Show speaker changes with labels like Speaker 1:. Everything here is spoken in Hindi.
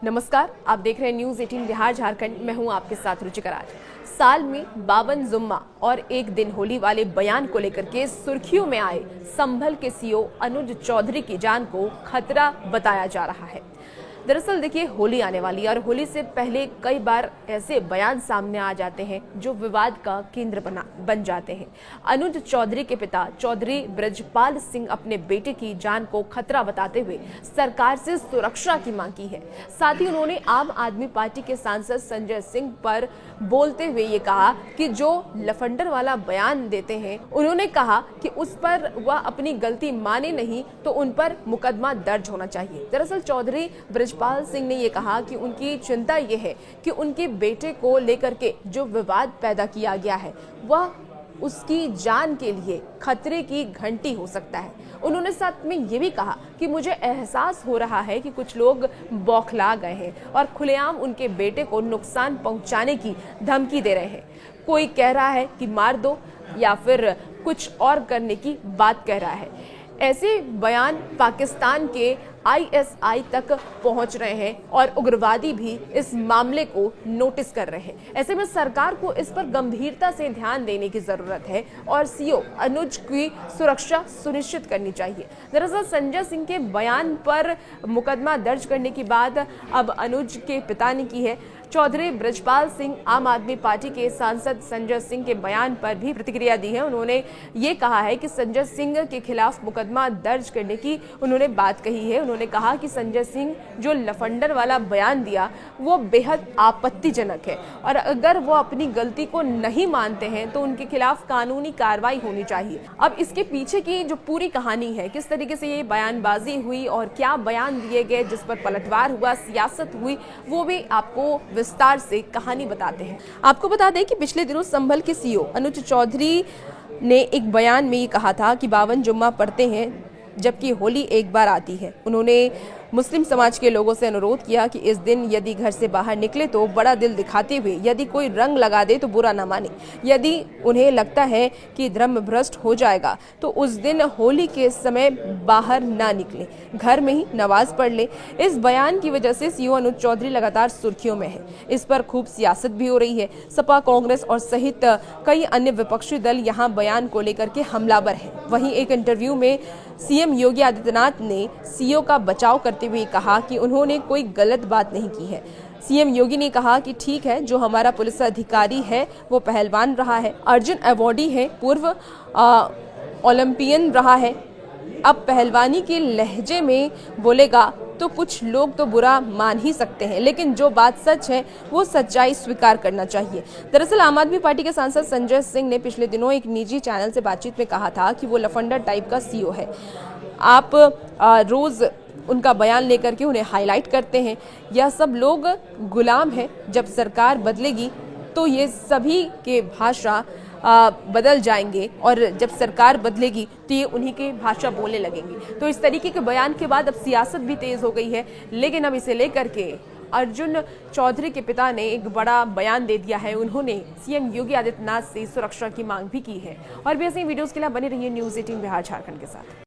Speaker 1: नमस्कार, आप देख रहे हैं न्यूज 18 बिहार झारखंड। मैं हूं आपके साथ रुचिका राज। साल में 52 जुम्मा और एक दिन होली वाले बयान को लेकर के सुर्खियों में आए संभल के सीओ अनुज चौधरी की जान को खतरा बताया जा रहा है। दरअसल देखिए, होली आने वाली है और होली से पहले कई बार ऐसे बयान सामने आ जाते हैं जो विवाद का केंद्र बन जाते हैं। अनुज चौधरी के पिता चौधरी ब्रजपाल सिंह अपने बेटे की जान को खतरा बताते हुए सरकार से सुरक्षा की मांग की है। साथ ही उन्होंने आम आदमी पार्टी के सांसद संजय सिंह पर बोलते हुए ये कहा कि जो लफंडर वाला बयान देते हैं, उन्होंने कहा कि उस पर वह अपनी गलती माने नहीं तो उन पर मुकदमा दर्ज होना चाहिए। दरअसल चौधरी ब्रजपाल सिंह ने ये कहा कि उनकी चिंता ये है कि उनके बेटे को लेकर के जो विवाद पैदा किया गया है वह उसकी जान के लिए खतरे की घंटी हो सकता है। उन्होंने साथ में ये भी कहा कि मुझे एहसास हो रहा है कि कुछ लोग बौखला गए हैं और खुलेआम उनके बेटे को नुकसान पहुंचाने की धमकी दे रहे हैं। कोई कह रहा है कि मार दो या फिर कुछ और करने की बात कह रहा है। ऐसे बयान पाकिस्तान के आईएसआई तक पहुंच रहे हैं और उग्रवादी भी इस मामले को नोटिस कर रहे हैं। ऐसे में सरकार को इस पर गंभीरता से ध्यान देने की जरूरत है और सीओ अनुज की सुरक्षा सुनिश्चित करनी चाहिए। दरअसल संजय सिंह के बयान पर मुकदमा दर्ज करने की बात अब अनुज के पिता ने की है। चौधरी ब्रजपाल सिंह आम आदमी पार्टी के सांसद संजय सिंह के बयान पर भी प्रतिक्रिया दी है। उन्होंने ये कहा है कि संजय सिंह के खिलाफ मुकदमा दर्ज करने की उन्होंने बात कही है। उन्होंने कहा कि संजय सिंह जो लफंडर वाला बयान दिया वो बेहद आपत्तिजनक है और अगर वो अपनी गलती को नहीं मानते हैं तो उनके खिलाफ कानूनी कार्रवाई होनी चाहिए। अब इसके पीछे की जो पूरी कहानी है, किस तरीके से ये बयानबाजी हुई और क्या बयान दिए गए जिस पर पलटवार हुआ, सियासत हुई, वो भी आपको विस्तार से कहानी बताते हैं। आपको बता दें कि पिछले दिनों संभल के सीओ अनुज चौधरी ने एक बयान में ये कहा था कि 52 जुम्मा पढ़ते हैं जबकि होली एक बार आती है। उन्होंने मुस्लिम समाज के लोगों से अनुरोध किया कि इस दिन यदि घर से बाहर निकले तो बड़ा दिल दिखाते हुए यदि कोई रंग लगा दे तो बुरा ना माने। यदि उन्हें लगता है कि धर्म भ्रष्ट हो जाएगा तो उस दिन होली के समय बाहर ना निकले, घर में ही नमाज पढ़ ले। इस बयान की वजह से सीओ अनुज चौधरी लगातार सुर्खियों में है। इस पर खूब सियासत भी हो रही है। सपा, कांग्रेस और सहित कई अन्य विपक्षी दल यहाँ बयान को लेकर के हमलावर है। वहीं एक इंटरव्यू में सीएम योगी आदित्यनाथ ने सीओ का बचाव करते हुए कहा कि उन्होंने कोई गलत बात नहीं की है। सीएम योगी ने कहा कि ठीक है, जो हमारा पुलिस अधिकारी है वो पहलवान रहा है, अर्जुन अवॉर्डी है, पूर्व ओलंपियन रहा है, अब पहलवानी के लहजे में बोलेगा तो कुछ लोग तो बुरा मान ही सकते हैं, लेकिन जो बात सच है वो सच्चाई स्वीकार करना चाहिए। दरअसल आम आदमी पार्टी के सांसद संजय सिंह ने पिछले दिनों एक निजी चैनल से बातचीत में कहा था कि वो लफंडर टाइप का सीओ है। आप रोज उनका बयान लेकर के उन्हें हाईलाइट करते हैं। यह सब लोग गुलाम हैं। जब सरकार बदलेगी तो ये सभी के भाषा बदल जाएंगे और जब सरकार बदलेगी तो ये उन्हीं के भाषा बोलने लगेंगे। तो इस तरीके के बयान के बाद अब सियासत भी तेज हो गई है, लेकिन अब इसे लेकर के अर्जुन चौधरी के पिता ने एक बड़ा बयान दे दिया है। उन्होंने सीएम योगी आदित्यनाथ से सुरक्षा की मांग भी की है। और भी ऐसी वीडियोस के लिए बने रहिए न्यूज 18 बिहार झारखंड के साथ।